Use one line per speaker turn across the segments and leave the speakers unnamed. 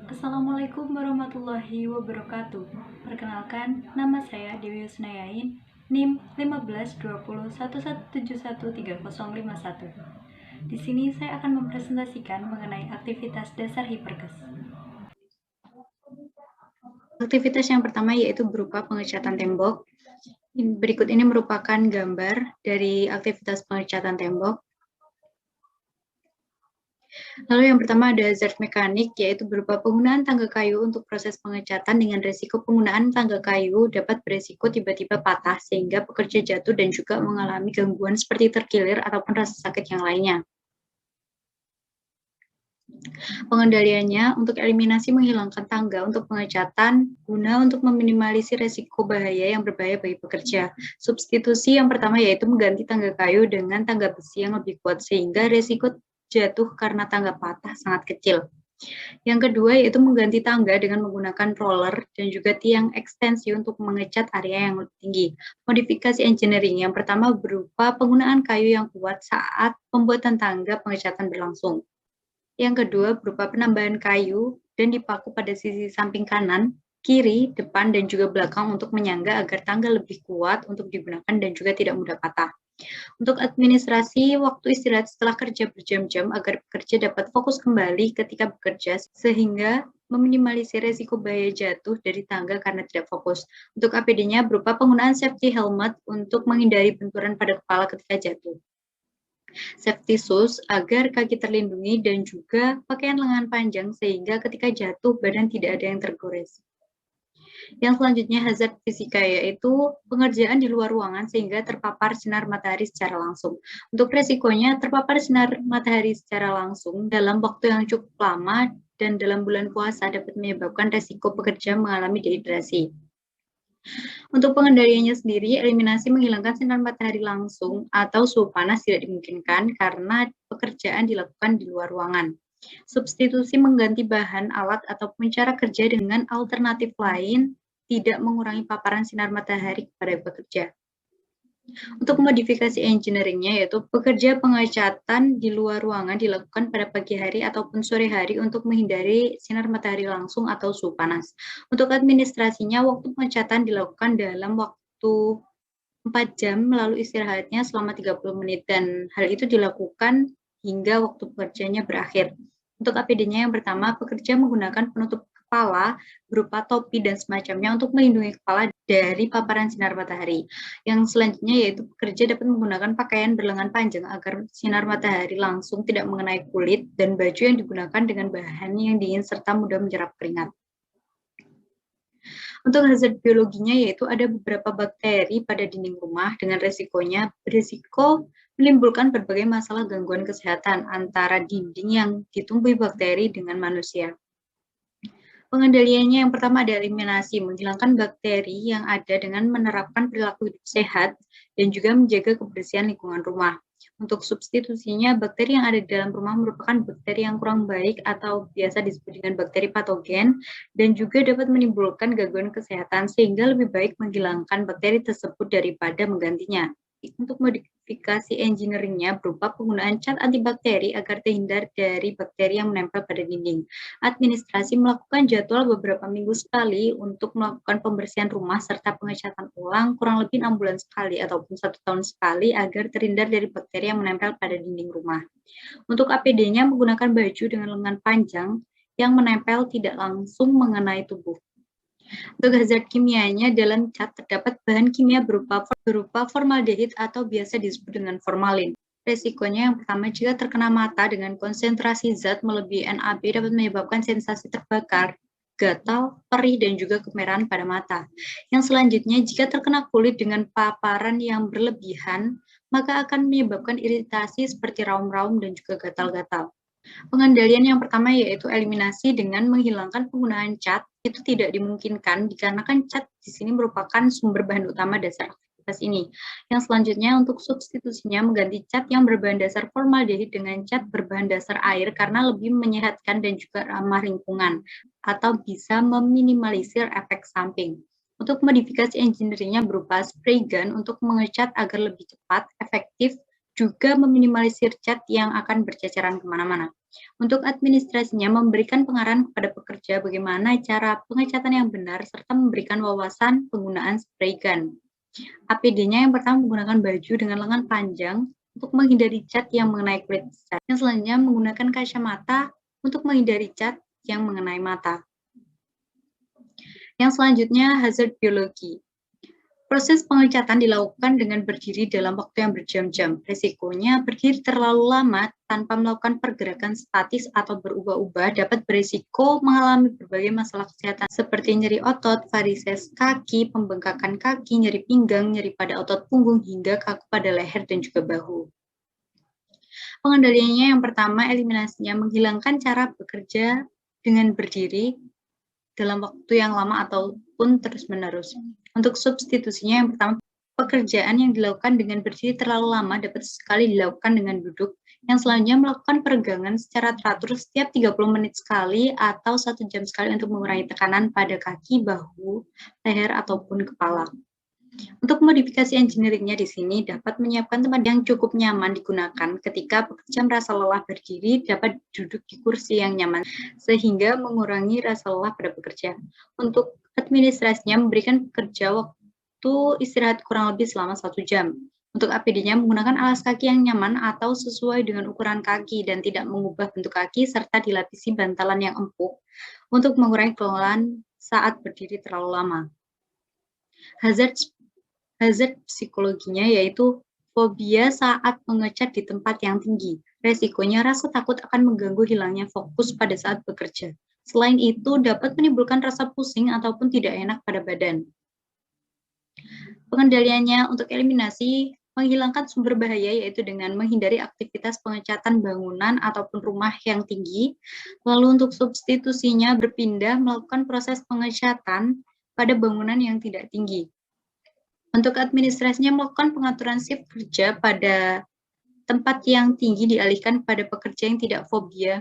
Assalamualaikum warahmatullahi wabarakatuh. Perkenalkan, nama saya Dewi Husnayain, NIM 152011713051. Di sini saya akan mempresentasikan mengenai aktivitas dasar Hiperkes. Aktivitas yang pertama yaitu berupa pengecatan tembok. Berikut ini merupakan gambar dari aktivitas pengecatan tembok. Lalu yang pertama ada hazard mekanik, yaitu berupa penggunaan tangga kayu untuk proses pengecatan dengan resiko penggunaan tangga kayu dapat beresiko tiba-tiba patah sehingga pekerja jatuh dan juga mengalami gangguan seperti terkilir ataupun rasa sakit yang lainnya. Pengendaliannya untuk eliminasi menghilangkan tangga untuk pengecatan guna untuk meminimalisir resiko bahaya yang berbahaya bagi pekerja. Substitusi yang pertama yaitu mengganti tangga kayu dengan tangga besi yang lebih kuat sehingga resiko jatuh karena tangga patah sangat kecil. Yang kedua yaitu mengganti tangga dengan menggunakan roller dan juga tiang ekstensi untuk mengecat area yang lebih tinggi. Modifikasi engineering yang pertama berupa penggunaan kayu yang kuat saat pembuatan tangga pengecatan berlangsung. Yang kedua berupa penambahan kayu dan dipaku pada sisi samping kanan, kiri, depan, dan juga belakang untuk menyangga agar tangga lebih kuat untuk digunakan dan juga tidak mudah patah. Untuk administrasi waktu istirahat setelah kerja berjam-jam agar pekerja dapat fokus kembali ketika bekerja sehingga meminimalisir resiko bahaya jatuh dari tangga karena tidak fokus. Untuk APD-nya berupa penggunaan safety helmet untuk menghindari benturan pada kepala ketika jatuh. Safety shoes agar kaki terlindungi dan juga pakaian lengan panjang sehingga ketika jatuh badan tidak ada yang tergores. Yang selanjutnya hazard fisika yaitu pengerjaan di luar ruangan sehingga terpapar sinar matahari secara langsung. Untuk resikonya terpapar sinar matahari secara langsung dalam waktu yang cukup lama dan dalam bulan puasa dapat menyebabkan resiko pekerja mengalami dehidrasi. Untuk pengendaliannya sendiri, eliminasi menghilangkan sinar matahari langsung atau suhu panas tidak dimungkinkan karena pekerjaan dilakukan di luar ruangan. Substitusi mengganti bahan, alat, ataupun cara kerja dengan alternatif lain tidak mengurangi paparan sinar matahari kepada pekerja. Untuk modifikasi engineering-nya yaitu pekerja pengecatan di luar ruangan dilakukan pada pagi hari ataupun sore hari untuk menghindari sinar matahari langsung atau suhu panas. Untuk administrasinya, waktu pengecatan dilakukan dalam waktu 4 jam lalu istirahatnya selama 30 menit dan hal itu dilakukan hingga waktu pekerjanya berakhir. Untuk APD-nya yang pertama, pekerja menggunakan penutup kepala berupa topi dan semacamnya untuk melindungi kepala dari paparan sinar matahari. Yang selanjutnya yaitu pekerja dapat menggunakan pakaian berlengan panjang agar sinar matahari langsung tidak mengenai kulit dan baju yang digunakan dengan bahan yang dingin serta mudah menyerap keringat. Untuk hazard biologinya yaitu ada beberapa bakteri pada dinding rumah dengan resikonya berisiko menimbulkan berbagai masalah gangguan kesehatan antara dinding yang ditumbuhi bakteri dengan manusia. Pengendaliannya yang pertama ada eliminasi, menghilangkan bakteri yang ada dengan menerapkan perilaku hidup sehat dan juga menjaga kebersihan lingkungan rumah. Untuk substitusinya, bakteri yang ada di dalam rumah merupakan bakteri yang kurang baik atau biasa disebut dengan bakteri patogen dan juga dapat menimbulkan gangguan kesehatan sehingga lebih baik menghilangkan bakteri tersebut daripada menggantinya. Untuk modifikasi engineering-nya berupa penggunaan cat antibakteri agar terhindar dari bakteri yang menempel pada dinding. Administrasi melakukan jadwal beberapa minggu sekali untuk melakukan pembersihan rumah serta pengecatan ulang kurang lebih 6 bulan sekali ataupun 1 tahun sekali agar terhindar dari bakteri yang menempel pada dinding rumah. Untuk APD-nya menggunakan baju dengan lengan panjang yang menempel tidak langsung mengenai tubuh. Untuk hazard kimianya, dalam cat terdapat bahan kimia berupa formaldehid atau biasa disebut dengan formalin. Resikonya yang pertama, jika terkena mata dengan konsentrasi zat melebihi NaB dapat menyebabkan sensasi terbakar, gatal, perih, dan juga kemerahan pada mata. Yang selanjutnya, jika terkena kulit dengan paparan yang berlebihan, maka akan menyebabkan iritasi seperti raum-raum dan juga gatal-gatal. Pengendalian yang pertama yaitu eliminasi dengan menghilangkan penggunaan cat itu tidak dimungkinkan dikarenakan cat di sini merupakan sumber bahan utama dasar aktivitas ini. Yang selanjutnya untuk substitusinya mengganti cat yang berbahan dasar formaldehid dengan cat berbahan dasar air karena lebih menyehatkan dan juga ramah lingkungan atau bisa meminimalisir efek samping. Untuk modifikasi engineering-nya berupa spray gun untuk mengecat agar lebih cepat, efektif, juga meminimalisir cat yang akan berceceran kemana-mana. Untuk administrasinya, memberikan pengarahan kepada pekerja bagaimana cara pengecatan yang benar, serta memberikan wawasan penggunaan spray gun. APD-nya yang pertama menggunakan baju dengan lengan panjang untuk menghindari cat yang mengenai kulit. Yang selanjutnya menggunakan kacamata untuk menghindari cat yang mengenai mata. Yang selanjutnya hazard biologi. Proses pengecatan dilakukan dengan berdiri dalam waktu yang berjam-jam. Risikonya berdiri terlalu lama tanpa melakukan pergerakan statis atau berubah-ubah dapat berisiko mengalami berbagai masalah kesehatan seperti nyeri otot, varises kaki, pembengkakan kaki, nyeri pinggang, nyeri pada otot punggung, hingga kaku pada leher dan juga bahu. Pengendaliannya yang pertama, eliminasinya menghilangkan cara bekerja dengan berdiri dalam waktu yang lama ataupun terus-menerus. Untuk substitusinya yang pertama, pekerjaan yang dilakukan dengan berdiri terlalu lama dapat sekali dilakukan dengan duduk. Yang selanjutnya melakukan peregangan secara teratur setiap 30 menit sekali atau 1 jam sekali untuk mengurangi tekanan pada kaki, bahu, leher, ataupun kepala. Untuk modifikasi engineering-nya di sini dapat menyiapkan tempat yang cukup nyaman digunakan ketika pekerja merasa lelah berdiri, dapat duduk di kursi yang nyaman sehingga mengurangi rasa lelah pada pekerja. Untuk administrasinya memberikan pekerja waktu istirahat kurang lebih selama 1 jam. Untuk APD-nya menggunakan alas kaki yang nyaman atau sesuai dengan ukuran kaki dan tidak mengubah bentuk kaki serta dilapisi bantalan yang empuk untuk mengurangi kelelahan saat berdiri terlalu lama. Hazard psikologinya yaitu fobia saat mengecat di tempat yang tinggi. Resikonya rasa takut akan mengganggu hilangnya fokus pada saat bekerja. Selain itu dapat menimbulkan rasa pusing ataupun tidak enak pada badan. Pengendaliannya untuk eliminasi menghilangkan sumber bahaya yaitu dengan menghindari aktivitas pengecatan bangunan ataupun rumah yang tinggi. Lalu untuk substitusinya berpindah melakukan proses pengecatan pada bangunan yang tidak tinggi. Untuk administrasinya melakukan pengaturan shift kerja pada tempat yang tinggi dialihkan pada pekerja yang tidak fobia.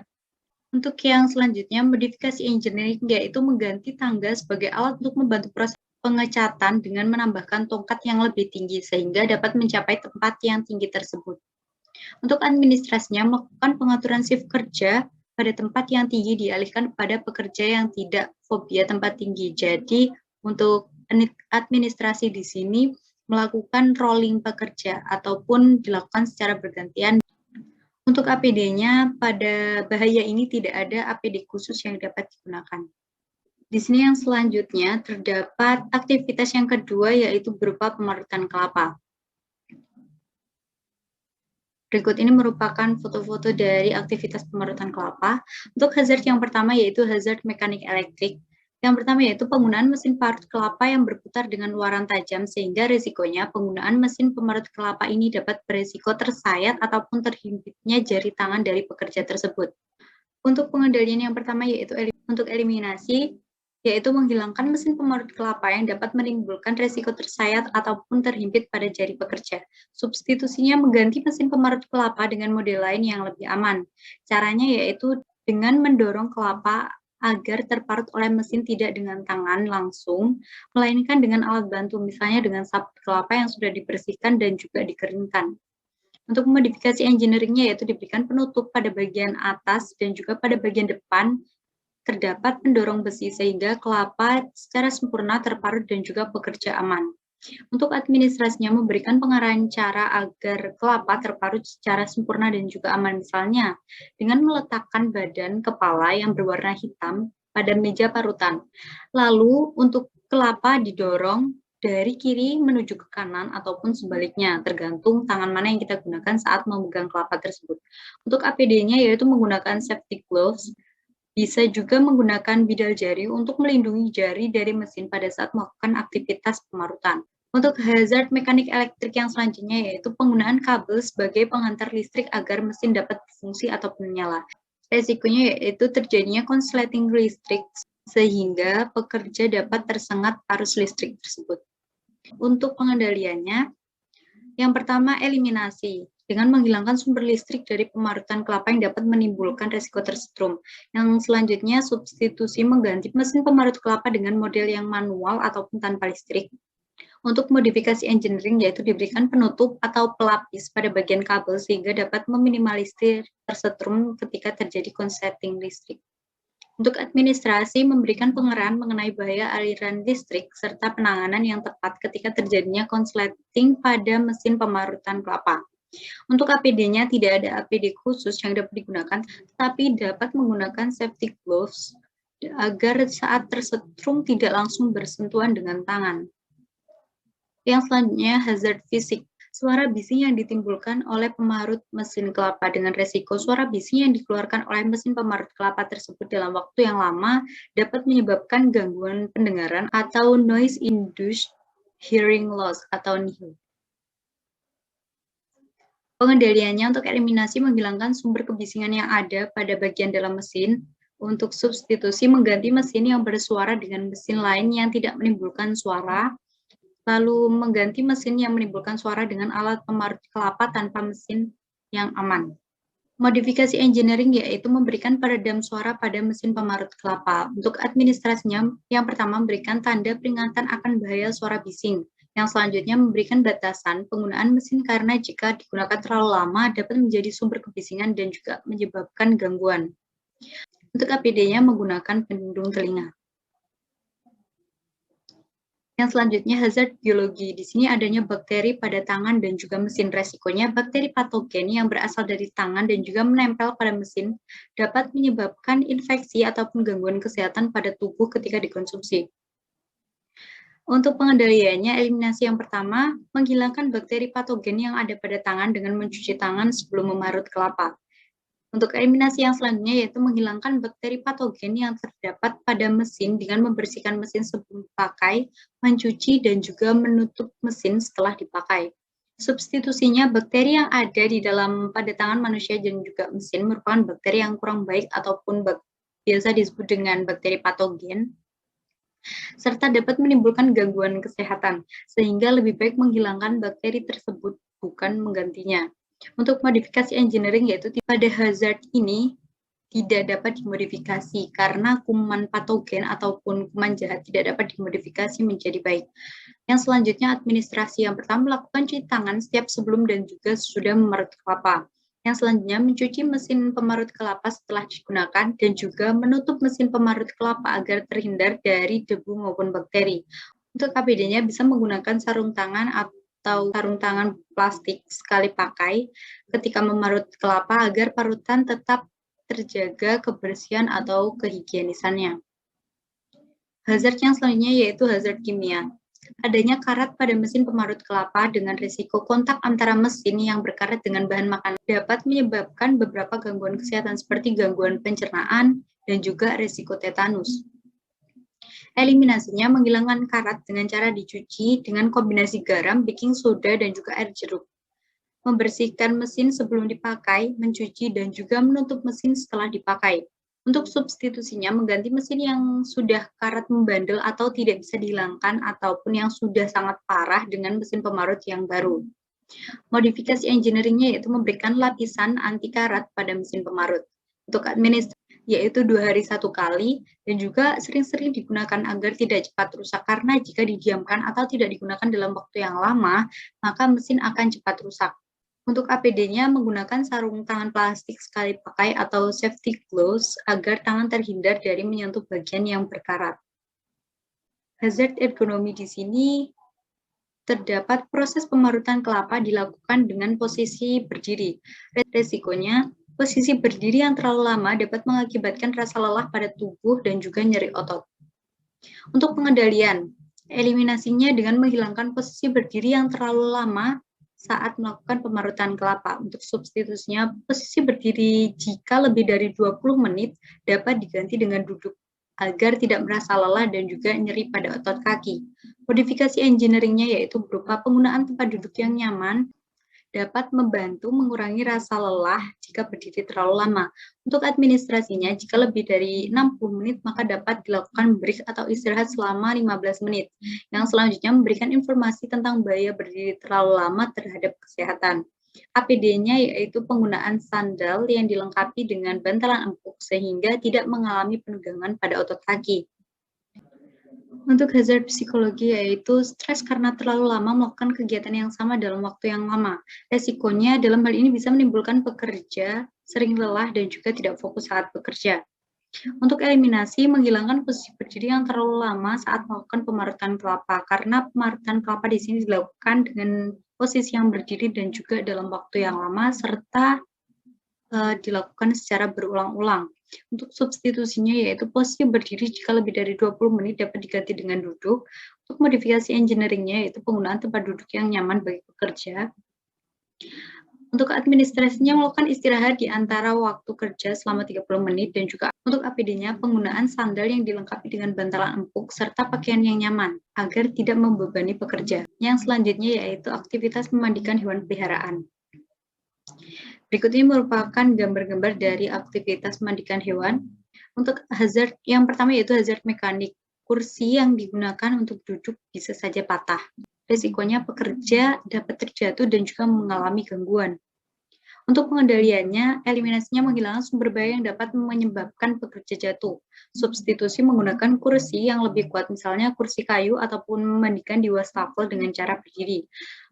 Untuk yang selanjutnya, modifikasi engineering yaitu mengganti tangga sebagai alat untuk membantu proses pengecatan dengan menambahkan tongkat yang lebih tinggi sehingga dapat mencapai tempat yang tinggi tersebut. Untuk administrasinya melakukan pengaturan shift kerja pada tempat yang tinggi dialihkan pada pekerja yang tidak fobia tempat tinggi. Jadi untuk administrasi di sini melakukan rolling pekerja ataupun dilakukan secara bergantian. Untuk APD-nya pada bahaya ini tidak ada APD khusus yang dapat digunakan. Di sini yang selanjutnya terdapat aktivitas yang kedua yaitu berupa pemarutan kelapa. Berikut ini merupakan foto-foto dari aktivitas pemarutan kelapa. Untuk hazard yang pertama yaitu hazard mekanik elektrik. Yang pertama yaitu penggunaan mesin parut kelapa yang berputar dengan luaran tajam sehingga risikonya penggunaan mesin pemarut kelapa ini dapat berisiko tersayat ataupun terhimpitnya jari tangan dari pekerja tersebut. Untuk pengendalian yang pertama yaitu untuk eliminasi yaitu menghilangkan mesin pemarut kelapa yang dapat menimbulkan risiko tersayat ataupun terhimpit pada jari pekerja. Substitusinya mengganti mesin pemarut kelapa dengan model lain yang lebih aman. Caranya yaitu dengan mendorong kelapa agar terparut oleh mesin tidak dengan tangan langsung, melainkan dengan alat bantu, misalnya dengan sabut kelapa yang sudah dibersihkan dan juga dikeringkan. Untuk modifikasi engineering-nya yaitu diberikan penutup pada bagian atas dan juga pada bagian depan terdapat pendorong besi sehingga kelapa secara sempurna terparut dan juga bekerja aman. Untuk administrasinya memberikan pengarahan cara agar kelapa terparut secara sempurna dan juga aman, misalnya dengan meletakkan badan kepala yang berwarna hitam pada meja parutan. Lalu untuk kelapa didorong dari kiri menuju ke kanan ataupun sebaliknya, tergantung tangan mana yang kita gunakan saat memegang kelapa tersebut. Untuk APD-nya yaitu menggunakan safety gloves, bisa juga menggunakan bidal jari untuk melindungi jari dari mesin pada saat melakukan aktivitas pemarutan. Untuk hazard mekanik elektrik yang selanjutnya yaitu penggunaan kabel sebagai penghantar listrik agar mesin dapat berfungsi ataupun menyala. Resikonya yaitu terjadinya konsleting listrik sehingga pekerja dapat tersengat arus listrik tersebut. Untuk pengendaliannya, yang pertama eliminasi dengan menghilangkan sumber listrik dari pemarutan kelapa yang dapat menimbulkan risiko tersetrum. Yang selanjutnya substitusi mengganti mesin pemarut kelapa dengan model yang manual ataupun tanpa listrik. Untuk modifikasi engineering yaitu diberikan penutup atau pelapis pada bagian kabel sehingga dapat meminimalisir tersetrum ketika terjadi konsleting listrik. Untuk administrasi, memberikan pengerahan mengenai bahaya aliran listrik serta penanganan yang tepat ketika terjadinya konsleting pada mesin pemarutan kelapa. Untuk APD-nya tidak ada APD khusus yang dapat digunakan, tetapi dapat menggunakan safety gloves agar saat tersetrum tidak langsung bersentuhan dengan tangan. Yang selanjutnya, hazard fisik. Suara bising yang ditimbulkan oleh pemarut mesin kelapa dengan resiko suara bising yang dikeluarkan oleh mesin pemarut kelapa tersebut dalam waktu yang lama dapat menyebabkan gangguan pendengaran atau noise-induced hearing loss atau NIHL. Pengendaliannya untuk eliminasi menghilangkan sumber kebisingan yang ada pada bagian dalam mesin. Untuk substitusi mengganti mesin yang bersuara dengan mesin lain yang tidak menimbulkan suara, lalu mengganti mesin yang menimbulkan suara dengan alat pemarut kelapa tanpa mesin yang aman. Modifikasi engineering yaitu memberikan peredam suara pada mesin pemarut kelapa. Untuk administrasinya, yang pertama memberikan tanda peringatan akan bahaya suara bising. Yang selanjutnya memberikan batasan penggunaan mesin karena jika digunakan terlalu lama dapat menjadi sumber kebisingan dan juga menyebabkan gangguan. Untuk APD-nya menggunakan pelindung telinga. Yang selanjutnya hazard biologi. Di sini adanya bakteri pada tangan dan juga mesin. Resikonya bakteri patogen yang berasal dari tangan dan juga menempel pada mesin dapat menyebabkan infeksi ataupun gangguan kesehatan pada tubuh ketika dikonsumsi. Untuk pengendaliannya, eliminasi yang pertama, menghilangkan bakteri patogen yang ada pada tangan dengan mencuci tangan sebelum memarut kelapa. Untuk eliminasi yang selanjutnya yaitu menghilangkan bakteri patogen yang terdapat pada mesin dengan membersihkan mesin sebelum dipakai, mencuci, dan juga menutup mesin setelah dipakai. Substitusinya, bakteri yang ada di dalam pada tangan manusia dan juga mesin merupakan bakteri yang kurang baik ataupun biasa disebut dengan bakteri patogen, serta dapat menimbulkan gangguan kesehatan, sehingga lebih baik menghilangkan bakteri tersebut bukan menggantinya. Untuk modifikasi engineering yaitu pada hazard ini tidak dapat dimodifikasi karena kuman patogen ataupun kuman jahat tidak dapat dimodifikasi menjadi baik. Yang selanjutnya administrasi. Yang pertama melakukan cuci tangan setiap sebelum dan juga sudah memarut kelapa. Yang selanjutnya mencuci mesin pemarut kelapa setelah digunakan dan juga menutup mesin pemarut kelapa agar terhindar dari debu maupun bakteri. Untuk APD-nya bisa menggunakan sarung tangan atau sarung tangan plastik sekali pakai ketika memarut kelapa agar parutan tetap terjaga kebersihan atau kehigienisannya. Hazard yang selanjutnya yaitu hazard kimia. Adanya karat pada mesin pemarut kelapa dengan risiko kontak antara mesin yang berkarat dengan bahan makanan dapat menyebabkan beberapa gangguan kesehatan seperti gangguan pencernaan dan juga risiko tetanus. Eliminasinya menghilangkan karat dengan cara dicuci dengan kombinasi garam, baking soda, dan juga air jeruk. Membersihkan mesin sebelum dipakai, mencuci, dan juga menutup mesin setelah dipakai. Untuk substitusinya, mengganti mesin yang sudah karat membandel atau tidak bisa dihilangkan ataupun yang sudah sangat parah dengan mesin pemarut yang baru. Modifikasi engineering-nya yaitu memberikan lapisan anti karat pada mesin pemarut. Untuk administrasi yaitu 2 hari 1 kali, dan juga sering-sering digunakan agar tidak cepat rusak, karena jika didiamkan atau tidak digunakan dalam waktu yang lama, maka mesin akan cepat rusak. Untuk APD-nya menggunakan sarung tangan plastik sekali pakai atau safety gloves agar tangan terhindar dari menyentuh bagian yang berkarat. Hazard ergonomi di sini terdapat proses pemarutan kelapa dilakukan dengan posisi berdiri. Resikonya, posisi berdiri yang terlalu lama dapat mengakibatkan rasa lelah pada tubuh dan juga nyeri otot. Untuk pengendalian, eliminasinya dengan menghilangkan posisi berdiri yang terlalu lama saat melakukan pemarutan kelapa. Untuk substitusinya, posisi berdiri jika lebih dari 20 menit dapat diganti dengan duduk agar tidak merasa lelah dan juga nyeri pada otot kaki. Modifikasi engineering-nya yaitu berupa penggunaan tempat duduk yang nyaman, dapat membantu mengurangi rasa lelah jika berdiri terlalu lama. Untuk administrasinya, jika lebih dari 60 menit, maka dapat dilakukan break atau istirahat selama 15 menit. Yang selanjutnya memberikan informasi tentang bahaya berdiri terlalu lama terhadap kesehatan. APD-nya yaitu penggunaan sandal yang dilengkapi dengan bantalan empuk sehingga tidak mengalami penegangan pada otot kaki. Untuk hazard psikologi yaitu stres karena terlalu lama melakukan kegiatan yang sama dalam waktu yang lama. Resikonya dalam hal ini bisa menimbulkan pekerja sering lelah dan juga tidak fokus saat bekerja. Untuk eliminasi, menghilangkan posisi berdiri yang terlalu lama saat melakukan pemarutan kelapa, karena pemarutan kelapa di sini dilakukan dengan posisi yang berdiri dan juga dalam waktu yang lama, serta dilakukan secara berulang-ulang. Untuk substitusinya yaitu posisi berdiri jika lebih dari 20 menit dapat diganti dengan duduk. Untuk modifikasi engineering-nya yaitu penggunaan tempat duduk yang nyaman bagi pekerja. Untuk administrasinya melakukan istirahat di antara waktu kerja selama 30 menit dan juga untuk APD-nya penggunaan sandal yang dilengkapi dengan bantalan empuk serta pakaian yang nyaman agar tidak membebani pekerja. Yang selanjutnya yaitu aktivitas memandikan hewan peliharaan. Berikut ini merupakan gambar-gambar dari aktivitas memandikan hewan. Untuk hazard yang pertama yaitu hazard mekanik. Kursi yang digunakan untuk duduk bisa saja patah. Risikonya pekerja dapat terjatuh dan juga mengalami gangguan. Untuk pengendaliannya, eliminasinya menghilangkan sumber bahaya yang dapat menyebabkan pekerja jatuh. Substitusi menggunakan kursi yang lebih kuat, misalnya kursi kayu ataupun memandikan di wastafel dengan cara berdiri.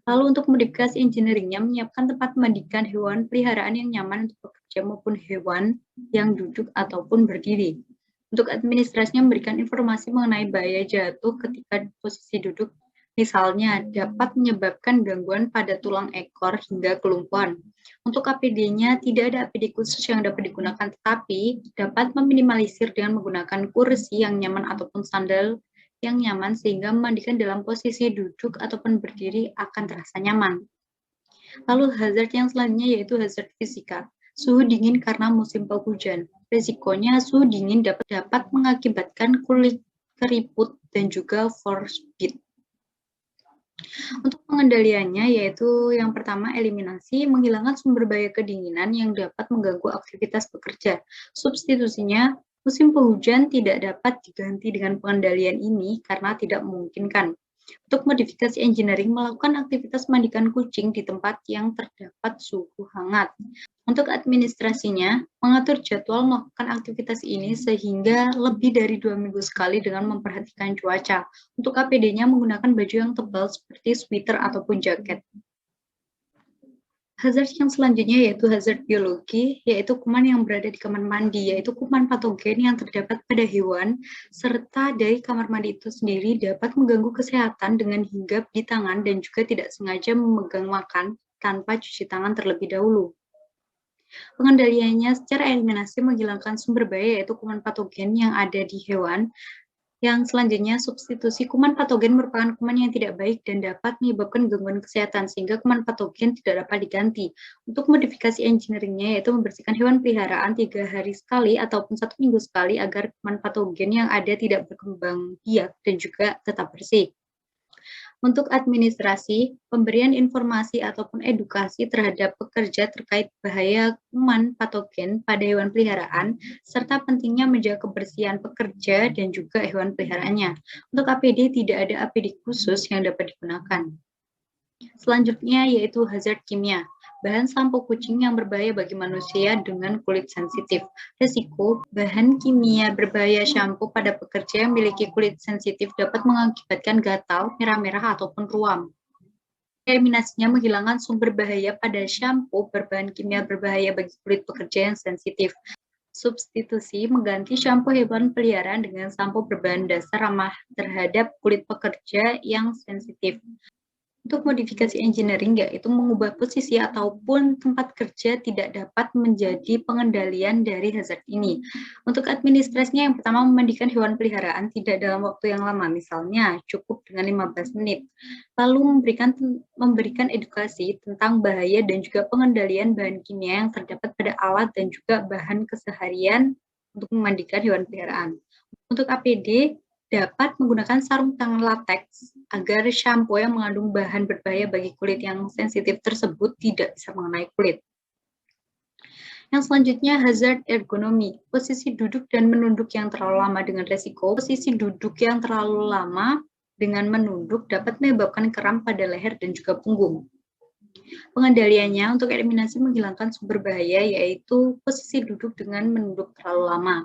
Lalu untuk modifikasi engineering-nya, menyiapkan tempat memandikan hewan peliharaan yang nyaman untuk pekerja maupun hewan yang duduk ataupun berdiri. Untuk administrasinya memberikan informasi mengenai bahaya jatuh ketika posisi duduk, misalnya dapat menyebabkan gangguan pada tulang ekor hingga kelumpuhan. Untuk APD-nya tidak ada APD khusus yang dapat digunakan, tetapi dapat meminimalisir dengan menggunakan kursi yang nyaman ataupun sandal yang nyaman sehingga memandikan dalam posisi duduk ataupun berdiri akan terasa nyaman. Lalu hazard yang selanjutnya yaitu hazard fisika. Suhu dingin karena musim penghujan. Risikonya suhu dingin dapat mengakibatkan kulit keriput dan juga frostbite. Untuk pengendaliannya yaitu yang pertama eliminasi, menghilangkan sumber bahaya kedinginan yang dapat mengganggu aktivitas pekerja. Substitusinya, musim penghujan tidak dapat diganti dengan pengendalian ini karena tidak memungkinkan. Untuk modifikasi engineering, melakukan aktivitas mandikan kucing di tempat yang terdapat suhu hangat. Untuk administrasinya, mengatur jadwal melakukan aktivitas ini sehingga lebih dari 2 minggu sekali dengan memperhatikan cuaca. Untuk APD-nya menggunakan baju yang tebal seperti sweater ataupun jaket. Hazard yang selanjutnya yaitu hazard biologi, yaitu kuman yang berada di kamar mandi, yaitu kuman patogen yang terdapat pada hewan, serta dari kamar mandi itu sendiri dapat mengganggu kesehatan dengan hinggap di tangan dan juga tidak sengaja memegang makan tanpa cuci tangan terlebih dahulu. Pengendaliannya secara eliminasi menghilangkan sumber bahaya yaitu kuman patogen yang ada di hewan. Yang selanjutnya, substitusi kuman patogen merupakan kuman yang tidak baik dan dapat menyebabkan gangguan kesehatan, sehingga kuman patogen tidak dapat diganti. Untuk modifikasi engineering-nya, yaitu membersihkan hewan peliharaan 3 hari sekali ataupun 1 minggu sekali agar kuman patogen yang ada tidak berkembang biak dan juga tetap bersih. Untuk administrasi, pemberian informasi ataupun edukasi terhadap pekerja terkait bahaya kuman patogen pada hewan peliharaan, serta pentingnya menjaga kebersihan pekerja dan juga hewan peliharaannya. Untuk APD, tidak ada APD khusus yang dapat digunakan. Selanjutnya yaitu hazard kimia. Bahan sampo kucing yang berbahaya bagi manusia dengan kulit sensitif. Risiko, bahan kimia berbahaya shampoo pada pekerja yang memiliki kulit sensitif dapat mengakibatkan gatal, merah-merah, ataupun ruam. Eliminasinya menghilangkan sumber bahaya pada shampoo berbahan kimia berbahaya bagi kulit pekerja yang sensitif. Substitusi mengganti shampoo hewan peliharaan dengan sampo berbahan dasar ramah terhadap kulit pekerja yang sensitif. Untuk modifikasi engineering yaitu mengubah posisi ataupun tempat kerja tidak dapat menjadi pengendalian dari hazard ini. Untuk administrasinya yang pertama memandikan hewan peliharaan tidak dalam waktu yang lama, misalnya cukup dengan 15 menit. Lalu memberikan edukasi tentang bahaya dan juga pengendalian bahan kimia yang terdapat pada alat dan juga bahan keseharian untuk memandikan hewan peliharaan. Untuk APD, dapat menggunakan sarung tangan latex agar shampoo yang mengandung bahan berbahaya bagi kulit yang sensitif tersebut tidak bisa mengenai kulit. Yang selanjutnya hazard ergonomi, posisi duduk dan menunduk yang terlalu lama dengan resiko. Posisi duduk yang terlalu lama dengan menunduk dapat menyebabkan kram pada leher dan juga punggung. Pengendaliannya untuk eliminasi menghilangkan sumber bahaya yaitu posisi duduk dengan menunduk terlalu lama.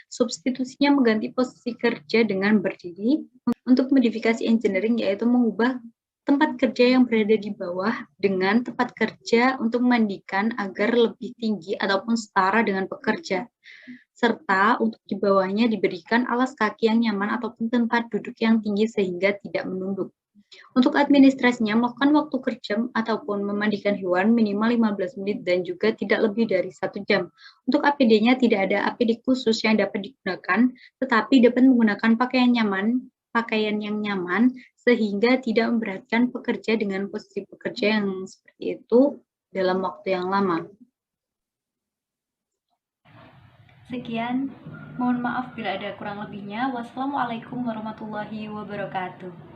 Substitusinya mengganti posisi kerja dengan berdiri. Untuk modifikasi engineering yaitu mengubah tempat kerja yang berada di bawah dengan tempat kerja untuk memandikan agar lebih tinggi ataupun setara dengan pekerja. Serta untuk di bawahnya diberikan alas kaki yang nyaman ataupun tempat duduk yang tinggi sehingga tidak menunduk. Untuk administrasinya, melakukan waktu kerja ataupun memandikan hewan minimal 15 menit dan juga tidak lebih dari 1 jam. Untuk APD-nya tidak ada APD khusus yang dapat digunakan, tetapi dapat menggunakan pakaian yang nyaman sehingga tidak memberatkan pekerja dengan posisi pekerja yang seperti itu dalam waktu yang lama.
Sekian, mohon maaf bila ada kurang lebihnya. Wassalamualaikum warahmatullahi wabarakatuh.